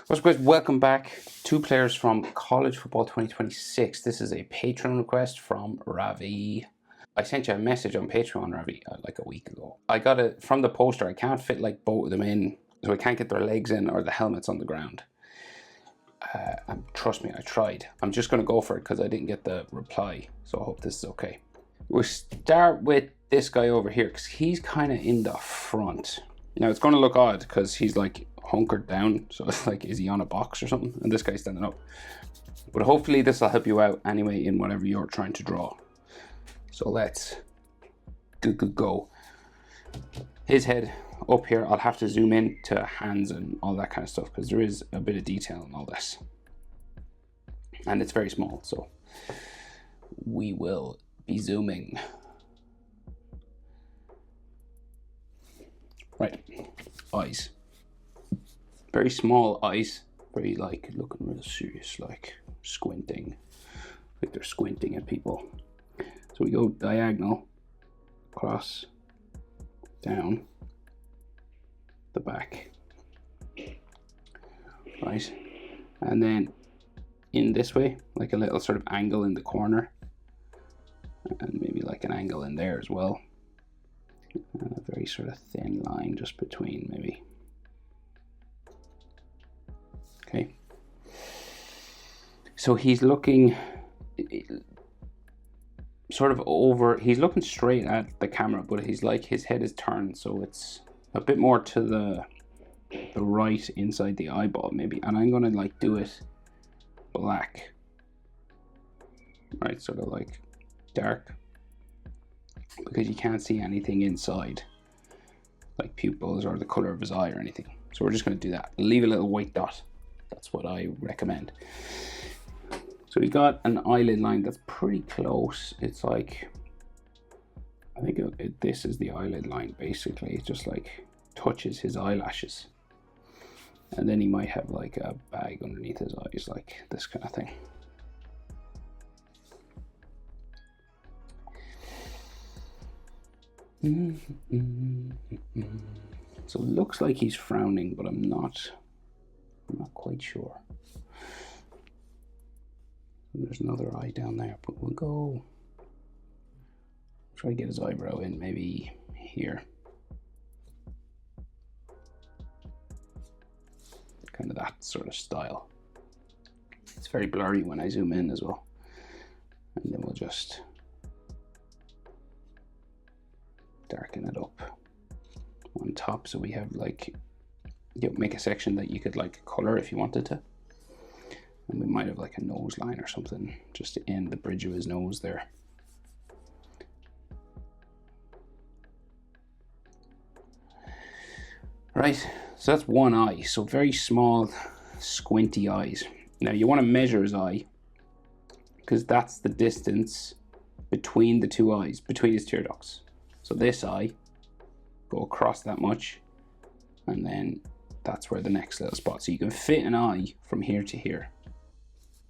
What's up, guys? Welcome back. Two players from College Football 2026. This is a Patreon request from Ravi. I sent you a message on Patreon, Ravi, like a week ago. I got it from the poster. I can't fit like both of them in, so I can't get their legs in or the helmets on the ground. And trust me, I tried. I'm just going to go for it because I didn't get the reply, so I hope this is okay. We'll start with this guy over here because he's kind of in the front. Now it's going to look odd because he's like hunkered down, so it's like, is he on a box or something? And this guy's standing up. But hopefully this will help you out anyway in whatever you're trying to draw. So let's go. His head up here, I'll have to zoom in to hands and all that kind of stuff because there is a bit of detail in all this. And it's very small, so we will be zooming. Right, eyes. Very small eyes, very like looking real serious, like squinting, like they're squinting at people. So we go diagonal, across, down, the back, right? And then in this way, like a little sort of angle in the corner, and maybe like an angle in there as well. And a very sort of thin line just between maybe. Okay. So he's looking sort of over, he's looking straight at the camera, but he's like, his head is turned, so it's a bit more to the right inside the eyeball maybe. And I'm gonna like do it black, right? Sort of like dark, because you can't see anything inside, like pupils or the color of his eye or anything. So we're just going to do that. Leave a little white dot. That's what I recommend. So we got an eyelid line that's pretty close. It's like, I think this is the eyelid line basically. It just like touches his eyelashes. And then he might have like a bag underneath his eyes, like this kind of thing. So it looks like he's frowning, but I'm not quite sure. There's another eye down there, but we'll go try to get his eyebrow in maybe here. Kind of that sort of style. It's very blurry when I zoom in as well. And then we'll just darken it up on top, so we have like, make a section that you could like color if you wanted to, and we might have like a nose line or something just to end the bridge of his nose there. Right, so that's one eye, so very small squinty eyes. Now you want to measure his eye because that's the distance between the two eyes, between his tear ducts. So this eye, go across that much, and then that's where the next little spot. So you can fit an eye from here to here.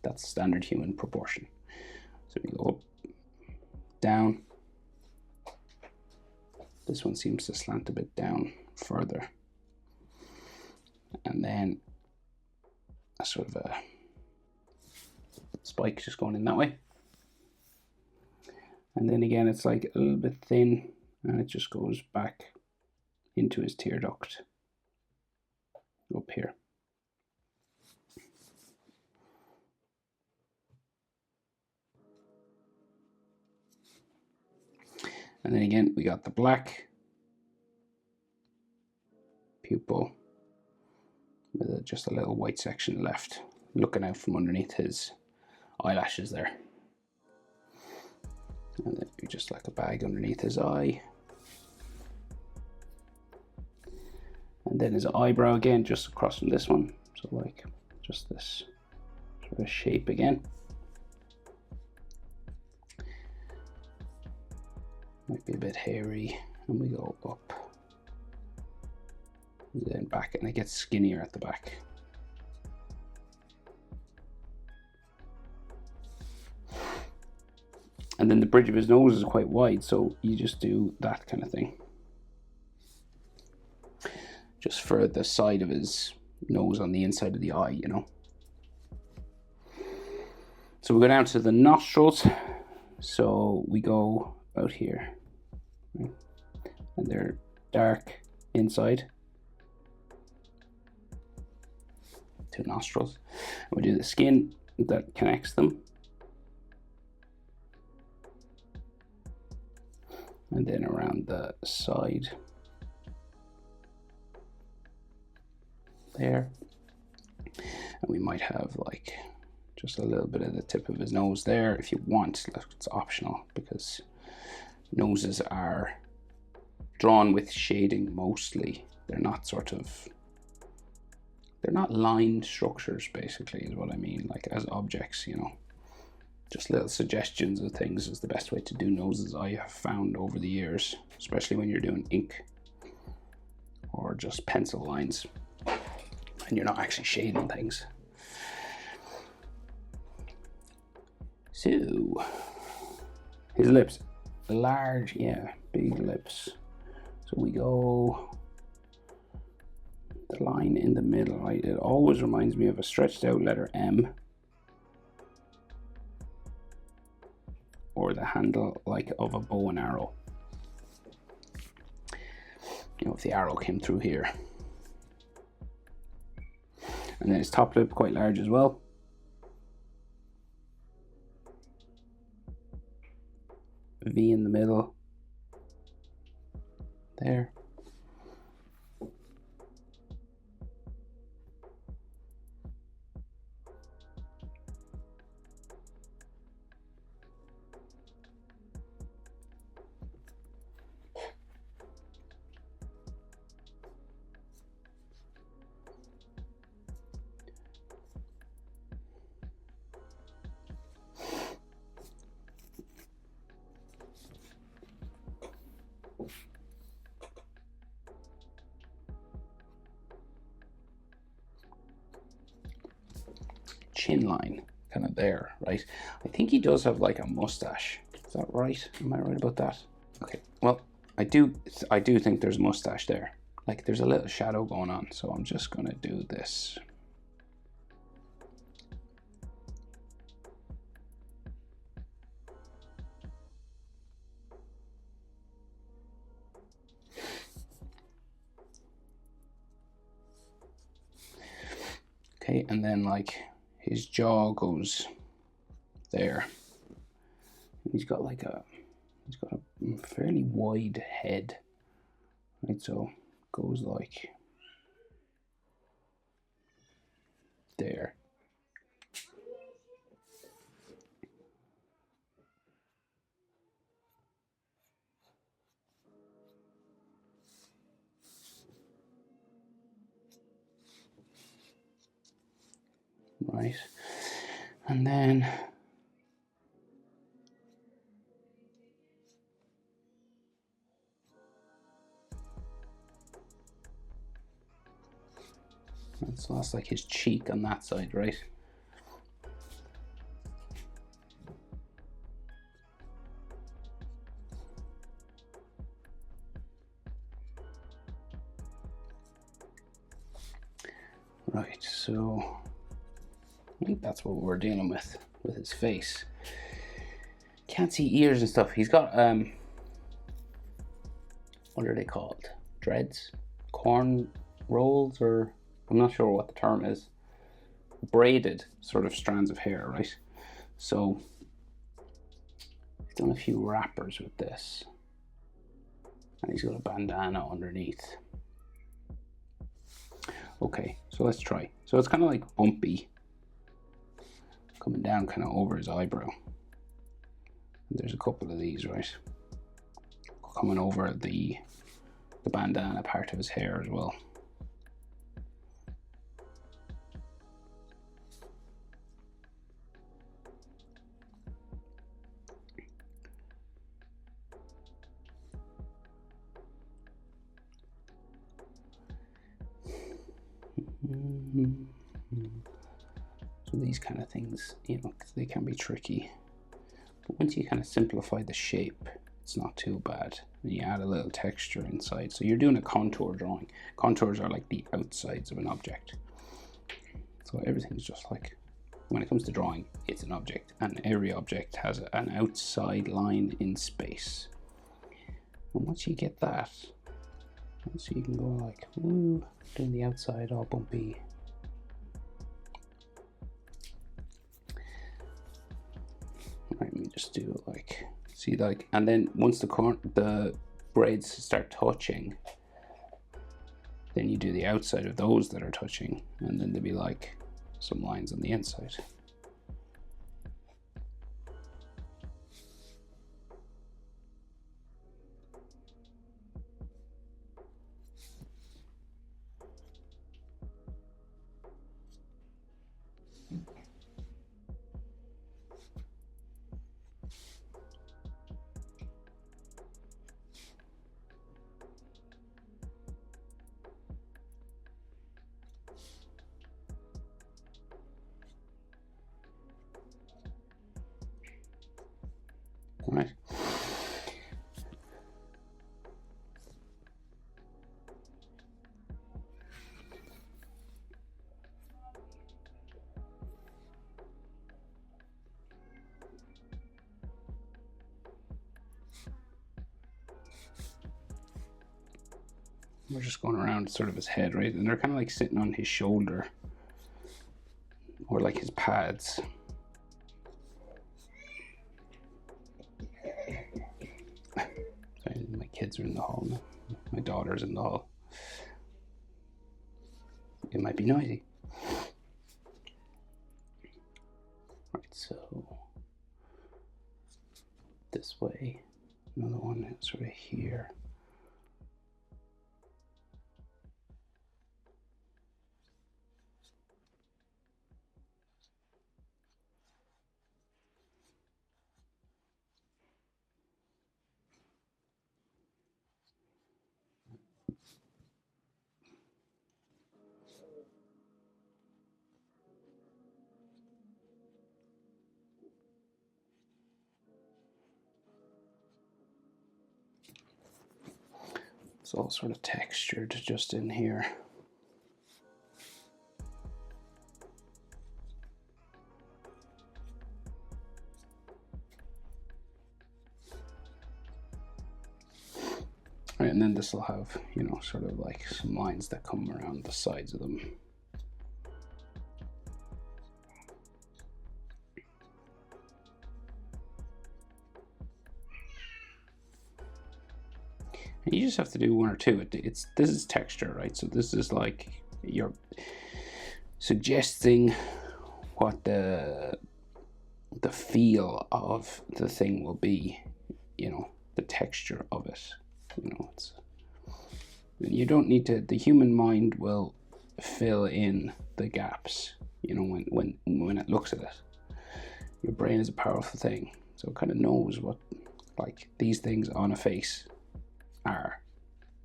That's standard human proportion. So we go up, down. This one seems to slant a bit down further. And then a sort of a spike just going in that way. And then again, it's like a little bit thin, and it just goes back into his tear duct up here. And then again, we got the black pupil with just a little white section left, looking out from underneath his eyelashes there. And then just like a bag underneath his eye. And then his eyebrow again, just across from this one. So like just this sort of shape again. Might be a bit hairy, and we go up, and then back, and it gets skinnier at the back. And then the bridge of his nose is quite wide, so you just do that kind of thing. Just for the side of his nose on the inside of the eye, you know. So we go down to the nostrils. So we go out here, right? And they're dark inside. 2 nostrils. And we do the skin that connects them. And then around the side there. And we might have like just a little bit of the tip of his nose there if you want. It's optional because noses are drawn with shading mostly. They're not they're not line structures, basically, is what I mean, like as objects, you know. Just little suggestions of things is the best way to do noses, I have found over the years, especially when you're doing ink or just pencil lines and you're not actually shading things. So, his lips, large, yeah, big lips. So we go the line in the middle, right? It always reminds me of a stretched out letter M, or the handle like of a bow and arrow. You know, if the arrow came through here. And then his top lip quite large as well. V in the middle. There. Chin line kind of there, right? I think he does have like a mustache. Is that right? Am I right about that? Okay, well, I do think there's a mustache there. Like there's a little shadow going on, so I'm just gonna do this. Okay, and then like his jaw goes there. He's got a fairly wide head, right? So goes like there. Right, and then so that's like his cheek on that side, right? Right, so I think that's what we're dealing with his face. Can't see ears and stuff. He's got what are they called? Dreads? Corn rolls, or I'm not sure what the term is. Braided sort of strands of hair, right? So he's done a few wrappers with this. And he's got a bandana underneath. Okay, so let's try. So it's kind of like bumpy, coming down kind of over his eyebrow. And there's a couple of these, right? Coming over the bandana part of his hair as well. So these kind of things, you know, they can be tricky. But once you kind of simplify the shape, it's not too bad. And you add a little texture inside. So you're doing a contour drawing. Contours are like the outsides of an object. So everything's just like, when it comes to drawing, it's an object, and every object has an outside line in space. And once you get that, so you can go like, woo, doing the outside all bumpy. Right, let me just do it like, see, like, and then once the braids start touching, then you do the outside of those that are touching, and then there'll be like some lines on the inside. Right. We're just going around sort of his head, right? And they're kind of like sitting on his shoulder, or like his pads. Sorry, my kids are in the hall now. My daughter's in the hall. It might be noisy. Right, so this way, another one sort of here. It's all sort of textured just in here. Right, and then this will have, you know, sort of like some lines that come around the sides of them. And you just have to do one or two. This is texture, right? So this is like you're suggesting what the feel of the thing will be, you know, the texture of it. You know, you don't need to. The human mind will fill in the gaps. You know, when it looks at it, your brain is a powerful thing, so it kind of knows what, like, these things on a face are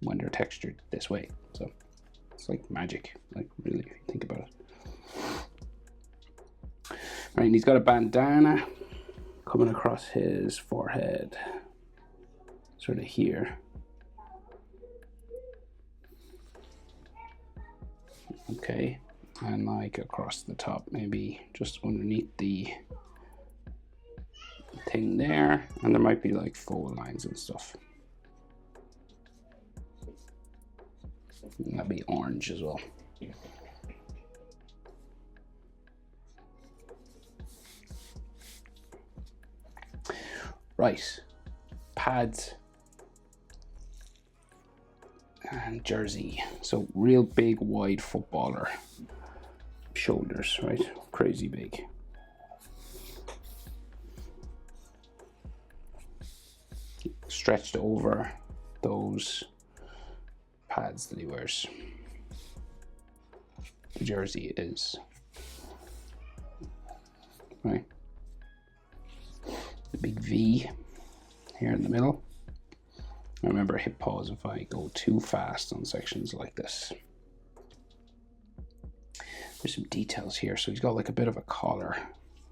when they're textured this way. So it's like magic, like, really, if you think about it. Right, and he's got a bandana coming across his forehead, sort of here. Okay, and like across the top, maybe just underneath the thing there, and there might be like faux lines and stuff. And that'd be orange as well. Right, pads and jersey. So real big, wide footballer shoulders, right? Crazy big. Stretched over those pads that he wears. The jersey is, right? The big V here in the middle. I remember hit pause if I go too fast on sections like this. There's some details here. So he's got like a bit of a collar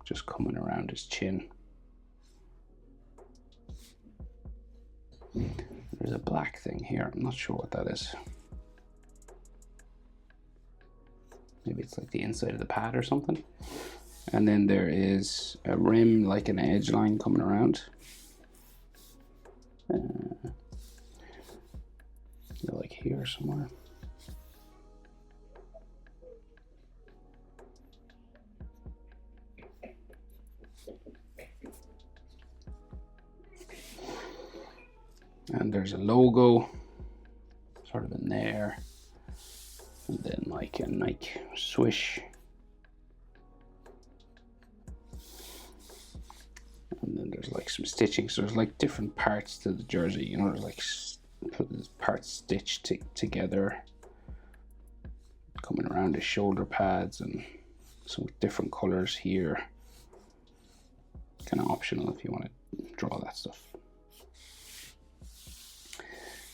just coming around his chin. There's a black thing here. I'm not sure what that is. Maybe it's like the inside of the pad or something. And then there is a rim, like an edge line coming around. Like here somewhere. And there's a logo sort of in there. And then like a Nike swoosh. And then there's like some stitching. So there's like different parts to the jersey, you know, there's like parts stitched together, coming around the shoulder pads, and some different colors here. Kind of optional if you want to draw that stuff.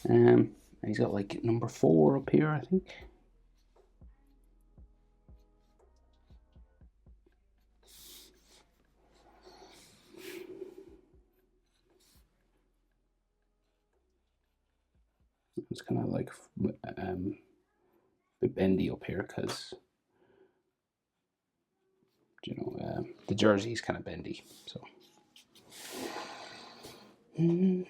And he's got like number 4 up here, I think. It's kind of like a bit bendy up here because, you know, the jersey is kind of bendy. So, and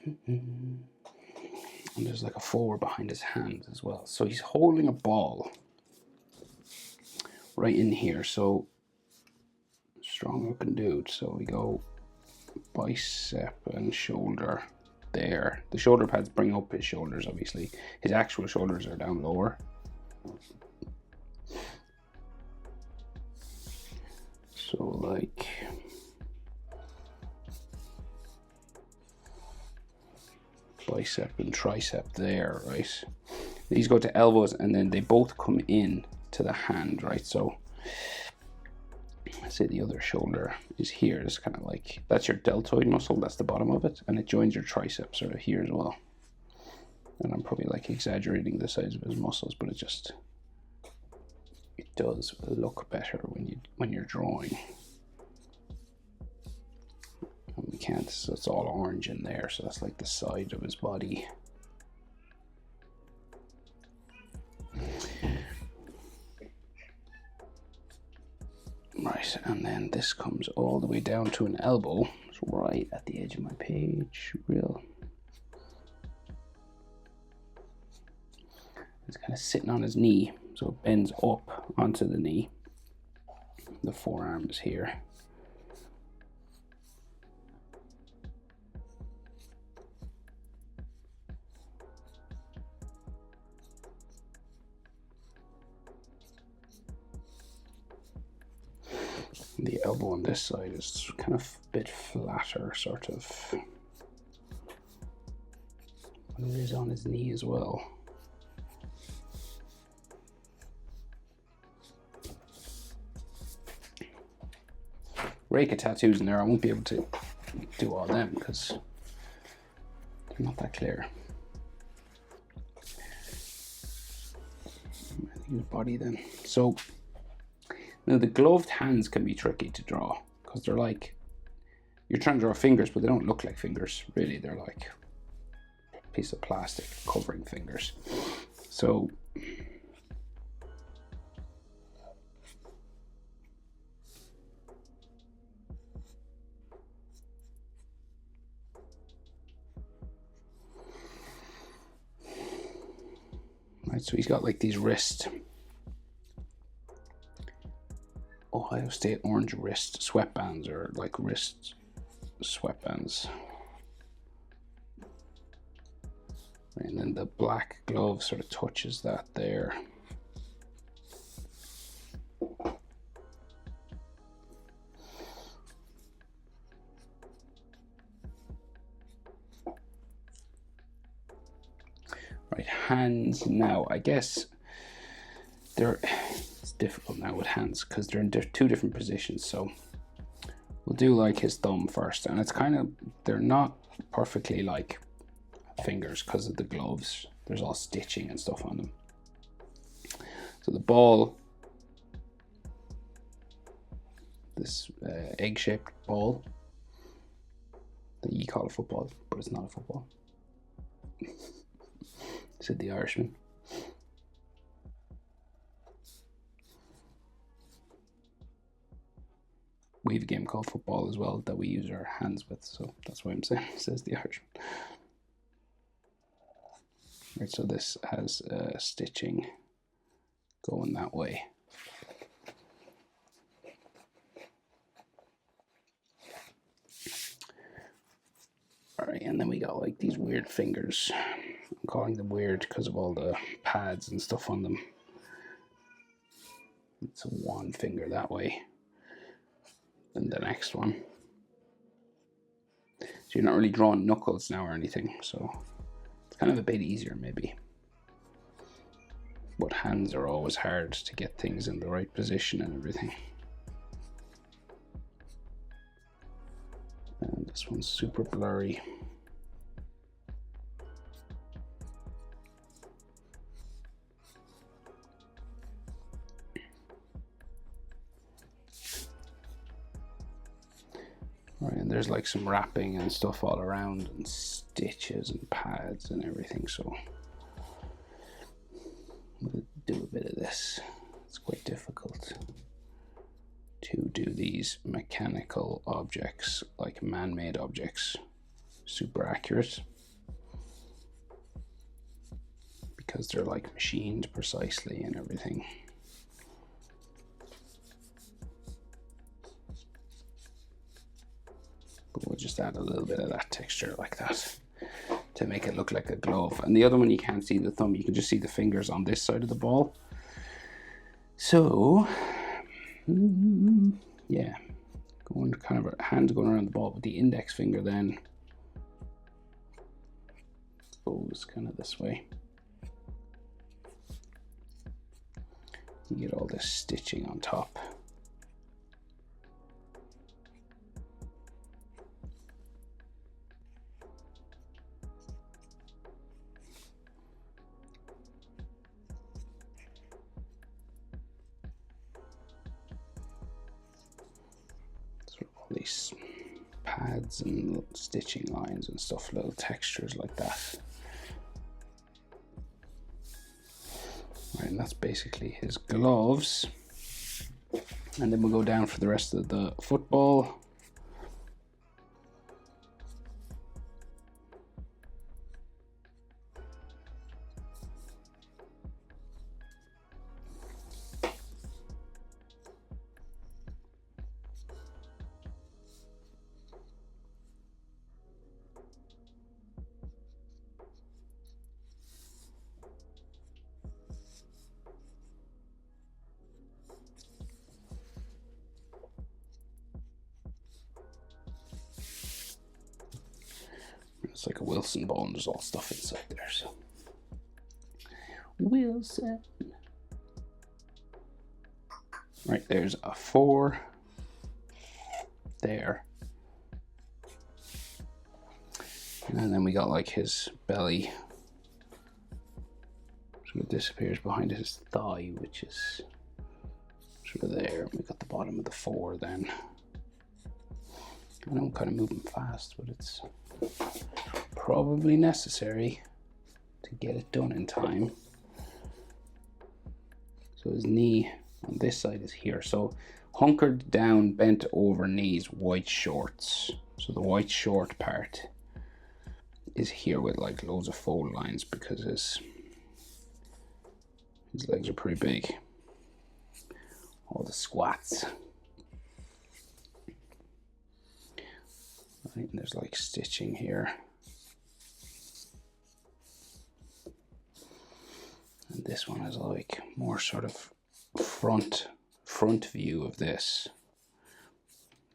there's like a 4 behind his hand as well. So he's holding a ball right in here. So strong looking dude. So we go bicep and shoulder. There, the shoulder pads bring up his shoulders. Obviously his actual shoulders are down lower, so like bicep and tricep there, right? These go to elbows and then they both come in to the hand, right? So let's say the other shoulder is here. It's kind of like, that's your deltoid muscle, that's the bottom of it, and it joins your tricep sort of here as well. And I'm probably like exaggerating the size of his muscles, but it does look better when you're drawing. And we can't, so it's all orange in there, so that's like the side of his body. Right, and then this comes all the way down to an elbow. It's right at the edge of my page. It's kind of sitting on his knee, so it bends up onto the knee. The forearm is here. The elbow on this side is kind of a bit flatter, sort of. But it is on his knee as well. Rake of tattoos in there. I won't be able to do all them because they're not that clear. I think his body then. So now the gloved hands can be tricky to draw because they're like, you're trying to draw fingers, but they don't look like fingers. Really, they're like a piece of plastic covering fingers. So right, so he's got like these wrist, Ohio State orange wrist sweatbands, or like wrist sweatbands. And then the black glove sort of touches that there. Right, hands now. I guess it's difficult now with hands because they're in 2 different positions. So we'll do like his thumb first, and it's kind of, they're not perfectly like fingers because of the gloves. There's all stitching and stuff on them. So the ball, this egg-shaped ball that you call a football, but it's not a football, said the Irishman. we have a game called football as well that we use our hands with, so that's why I'm saying, says the Irishman. Right, so this has stitching going that way. Alright, and then we got like these weird fingers. I'm calling them weird because of all the pads and stuff on them. It's one finger that way, and the next one. So you're not really drawing knuckles now or anything, so it's kind of a bit easier maybe. But hands are always hard to get things in the right position and everything. And this one's super blurry. Right, and there's like some wrapping and stuff all around, and stitches and pads and everything, so we'll do a bit of this. It's quite difficult to do these mechanical objects, like man-made objects, super accurate, because they're like machined precisely and everything. But we'll just add a little bit of that texture like that to make it look like a glove. And the other one, you can't see the thumb, you can just see the fingers on this side of the ball. So yeah, going kind of a hand going around the ball with the index finger then goes kind of this way. You get all this stitching on top. These pads and stitching lines and stuff, little textures like that. Right, and that's basically his gloves. And then we'll go down for the rest of the football. It's like a Wilson ball and there's all stuff inside there, so Wilson. Right, there's a 4 there. And then we got like his belly sort of disappears behind his thigh, which is sort of there. We got the bottom of the 4 then. I know I'm kind of moving fast, but it's probably necessary to get it done in time. So his knee on this side is here. So hunkered down, bent over knees, white shorts. So the white short part is here with like loads of fold lines because his legs are pretty big. All the squats. Right, and there's like stitching here. And this one is like more sort of front view of this.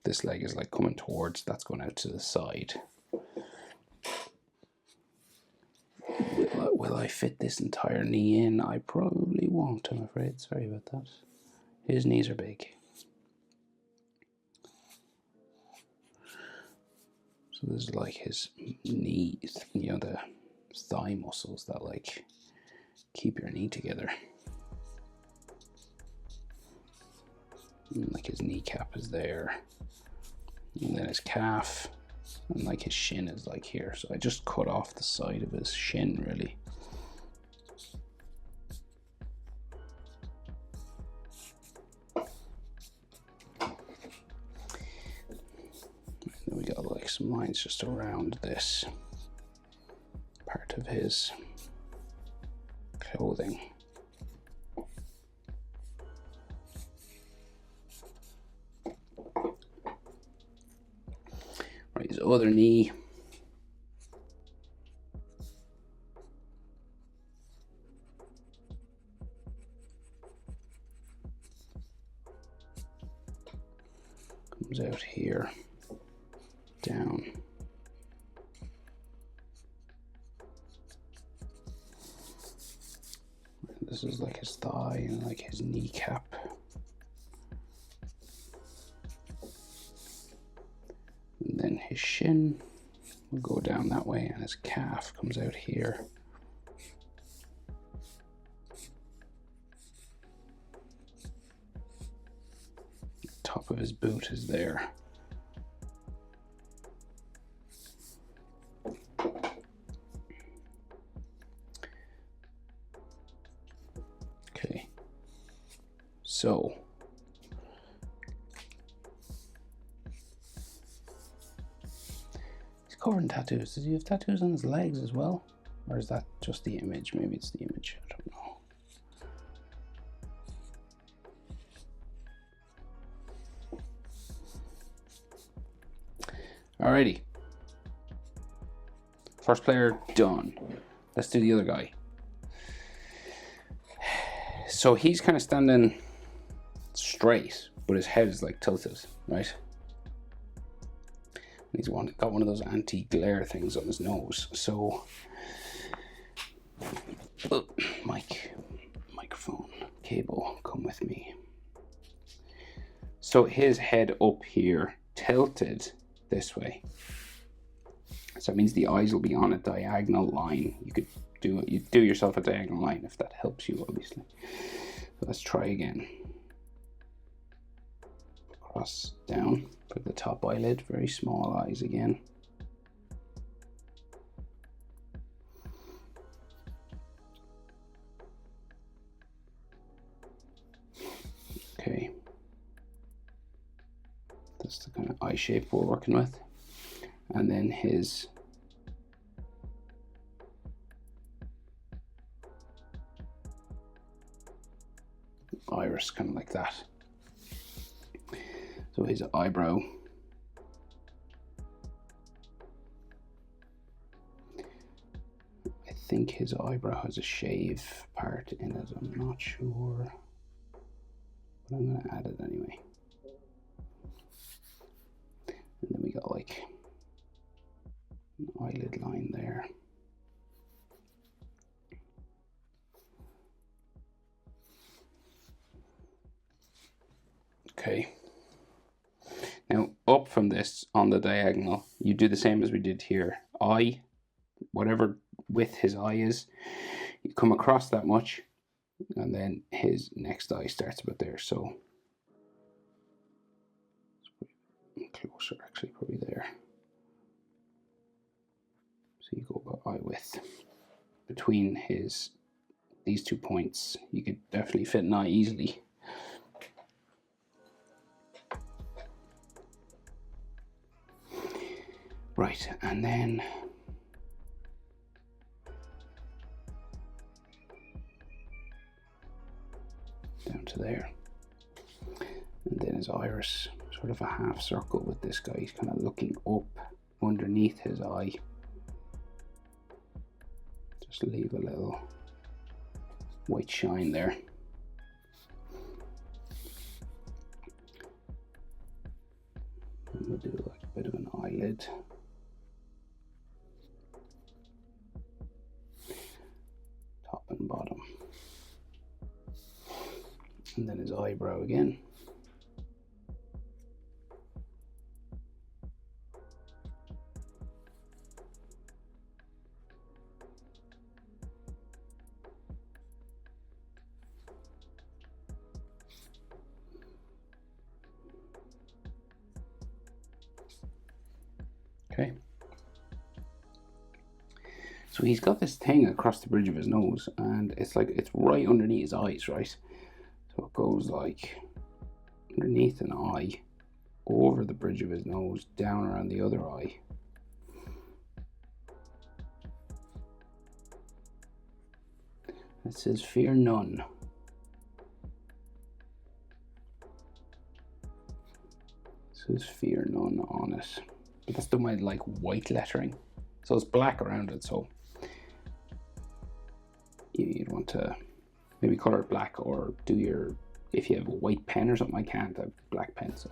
This leg is like coming towards, that's going out to the side. Will I fit this entire knee in? I probably won't, I'm afraid. Sorry about that. His knees are big. So there's like his knees, you know, the thigh muscles that like keep your knee together. And like his kneecap is there. And then his calf. And like his shin is like here. So I just cut off the side of his shin really. make some lines just around this part of his clothing. Right, his other knee. Comes out here, down. This is like his thigh and like his kneecap. And then his shin will go down that way, and his calf comes out here. The top of his boot is there. Okay, so he's covered in tattoos. Does he have tattoos on his legs as well? Or is that just the image? Maybe it's the image, I don't know. Alrighty. First player done. Let's do the other guy. So he's kind of standing straight, but his head is like tilted, right? And he's got one of those anti-glare things on his nose. So, microphone cable, come with me. So his head up here, tilted this way. So it means the eyes will be on a diagonal line. You could do yourself a diagonal line if that helps you, obviously. So let's try again. Cross down, put the top eyelid, very small eyes again. Okay. That's the kind of eye shape we're working with. And then his iris, kind of like that. So his eyebrow. I think his eyebrow has a shave part in it, I'm not sure. But I'm going to add it anyway. And then we got like an eyelid line there. Okay. Now up from this on the diagonal, you do the same as we did here. Eye, whatever width his eye is, you come across that much, and then his next eye starts about there. So closer, actually, probably there. So you go about eye width between these 2 points. You could definitely fit an eye easily. Right, and then down to there. And then his iris, sort of a half circle with this guy. He's kind of looking up underneath his eye. Just leave a little white shine there. And we'll do like a bit of an eyelid. Top and bottom. And then his eyebrow again. Okay. So he's got this thing across the bridge of his nose, and it's like it's right underneath his eyes, right? So it goes like underneath an eye, over the bridge of his nose, down around the other eye. It says fear none. It says fear none on it. But that's the my like white lettering. So it's black around it, so you'd want to maybe color it black, or do your, if you have a white pen or something. I can't have black pen, so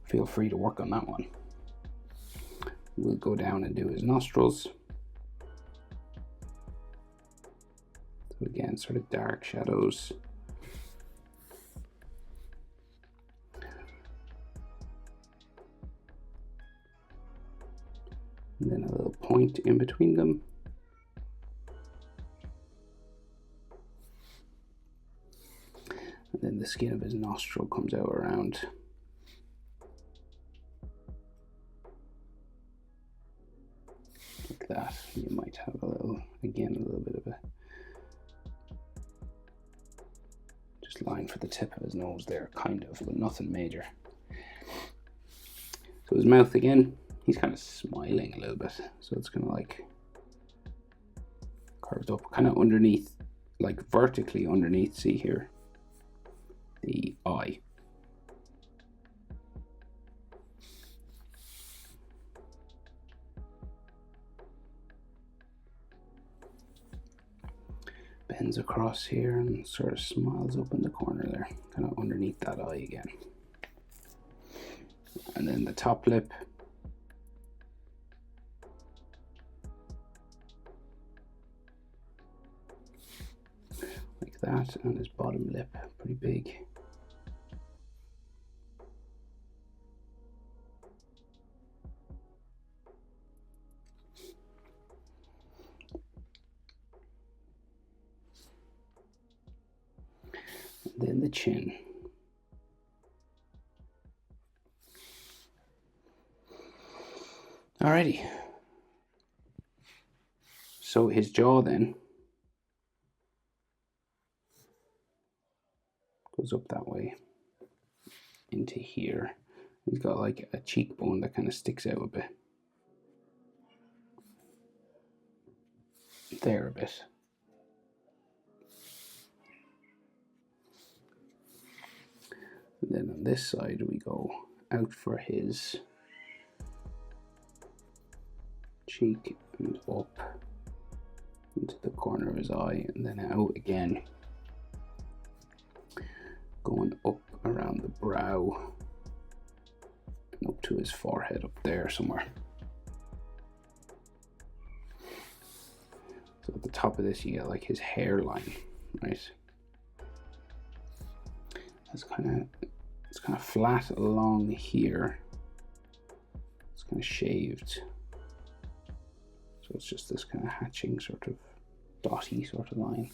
feel free to work on that one. We'll go down and do his nostrils. So again, sort of dark shadows. And then a little point in between them. And then the skin of his nostril comes out around. Like that. You might have a little, again, a little bit of a just line for the tip of his nose there, kind of, but nothing major. So his mouth again, he's kind of smiling a little bit, so it's kind of like carved up, kind of underneath, like vertically underneath, see here, the eye. Bends across here and sort of smiles up in the corner there, kind of underneath that eye again. And then the top lip. Like that, and his bottom lip, pretty big. And then the chin. Alrighty. So his jaw then goes up that way into here. He's got like a cheekbone that kind of sticks out a bit. There a bit. And then on this side we go out for his cheek and up into the corner of his eye, and then out again, going up around the brow and up to his forehead up there somewhere. So at the top of this you get like his hairline, right? It's kind of flat along here. It's kind of shaved. So it's just this kind of hatching sort of dotty sort of line.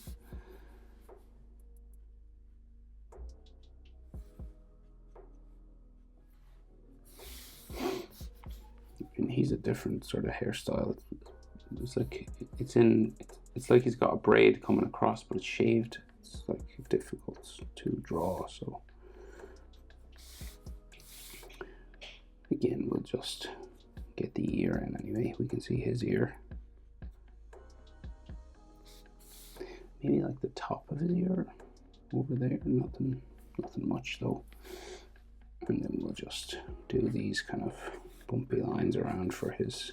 And he's a different sort of hairstyle. It's like it's like he's got a braid coming across, but it's shaved. It's like difficult to draw. So again, we'll just get the ear in anyway. We can see his ear. Maybe like the top of his ear over there. Nothing much though. And then we'll just do these kind of bumpy lines around for his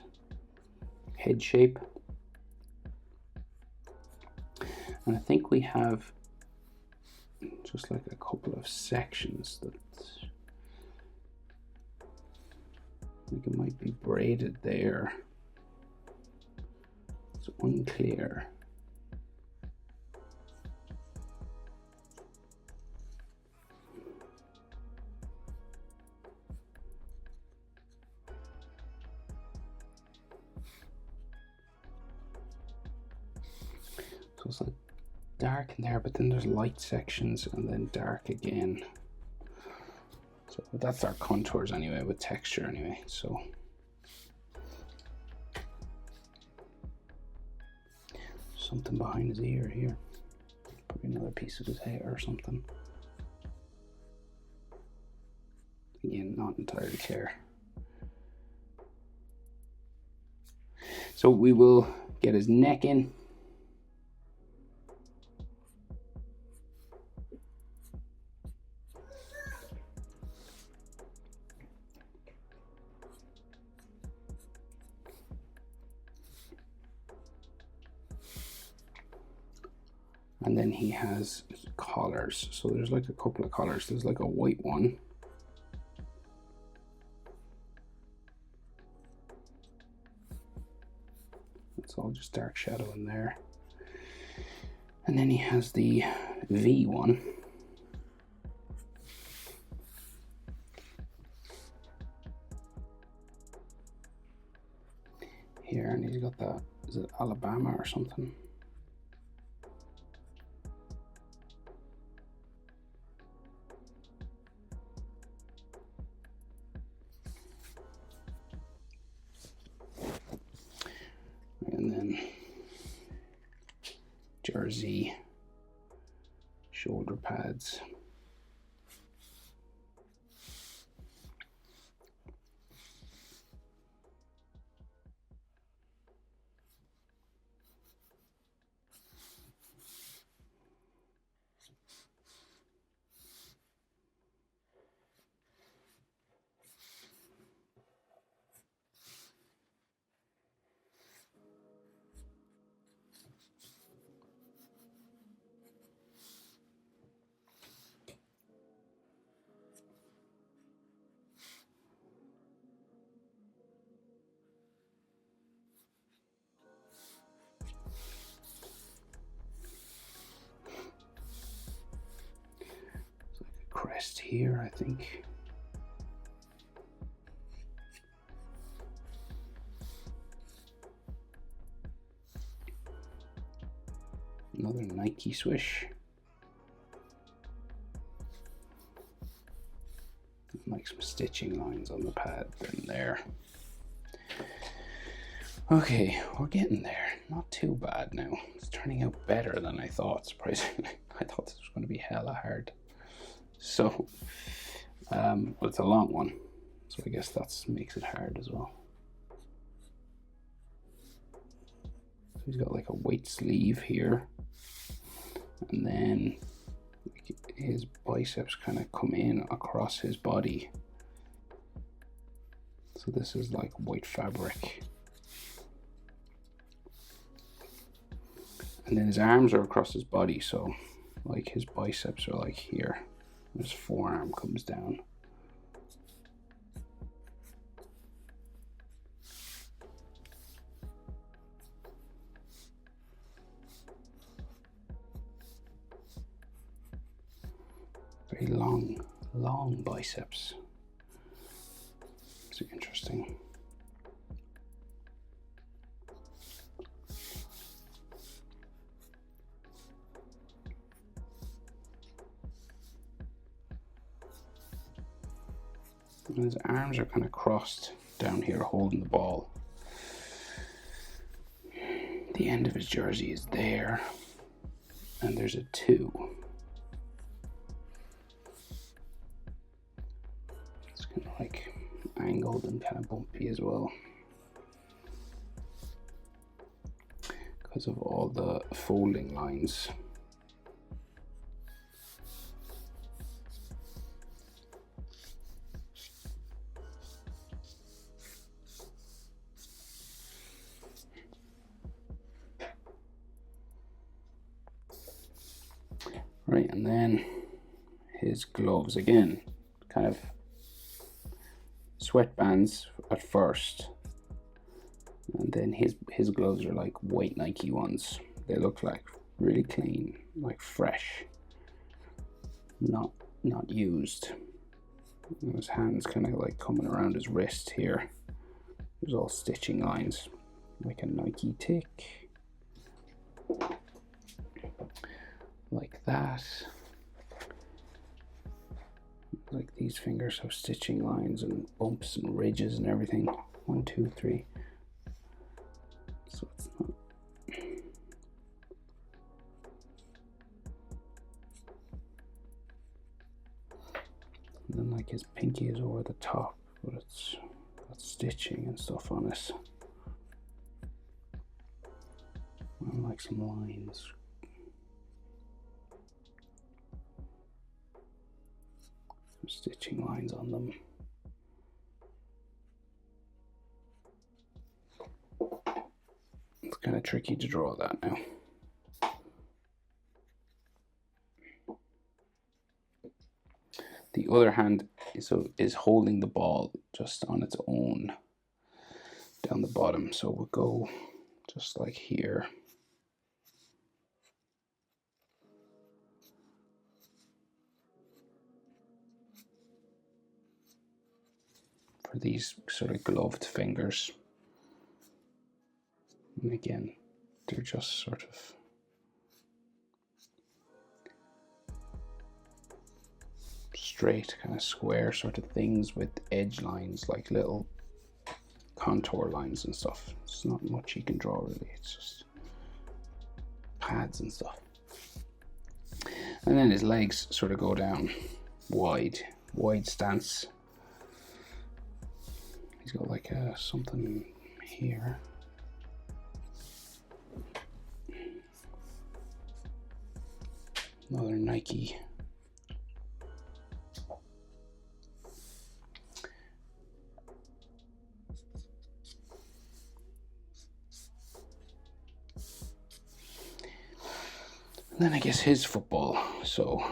head shape. And I think we have just like a couple of sections that I think it might be braided there. It's unclear. So it's like dark in there, but then there's light sections and then dark again. So that's our contours anyway, with texture anyway. So something behind his ear here. Probably another piece of his hair or something. Again, not entirely clear. So we will get his neck in. And then he has collars. So there's like a couple of collars. There's like a white one. It's all just dark shadow in there. And then he has the V one. Here, and he's got that, is it Alabama or something? And then jersey, shoulder pads. Crest here, I think. Another Nike swish. Like some stitching lines on the pad in there. Okay, we're getting there. Not too bad now. It's turning out better than I thought, surprisingly. I thought this was going to be hella hard. So, but it's a long one, so I guess that makes it hard as well. So he's got like a white sleeve here, and then his biceps kind of come in across his body. So this is like white fabric. And then his arms are across his body, so like his biceps are like here. His forearm comes down. Very long biceps. It's interesting. And his arms are kind of crossed down here holding the ball. The end of his jersey is there, and there's a 2. It's kind of like angled and kind of bumpy as well because of all the folding lines. Right, and then his gloves again, kind of sweatbands at first, and then his gloves are like white Nike ones. They look like really clean, like fresh, not used. And his hands kind of like coming around his wrist here. There's all stitching lines, like a Nike tick. Like that. Like these fingers have stitching lines and bumps and ridges and everything. 1, 2, 3. So it's not. And then like his pinky is over the top, but it's got stitching and stuff on it. And like some lines. Some stitching lines on them. It's kind of tricky to draw that now. The other hand is holding the ball just on its own down the bottom. So we'll go just like here. For these sort of gloved fingers. And again, they're just sort of straight, kind of square sort of things with edge lines, like little contour lines and stuff. It's not much you can draw really, it's just pads and stuff. And then his legs sort of go down wide stance. He's got like something here. Another Nike. And then I guess his football, so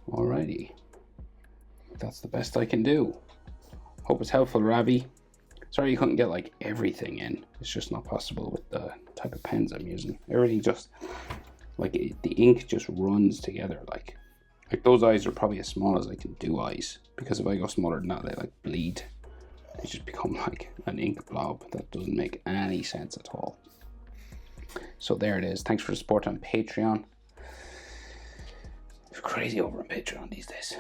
alrighty. That's the best I can do. Hope it's helpful, Ravi. Sorry you couldn't get like everything in. It's just not possible with the type of pens I'm using. Everything just, like the ink just runs together. Like those eyes are probably as small as I can do eyes. Because if I go smaller than that, they like bleed. They just become like an ink blob. That doesn't make any sense at all. So there it is. Thanks for the support on Patreon. It's crazy over on Patreon these days.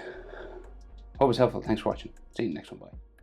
Hope it's helpful. Thanks for watching. See you next one. Bye.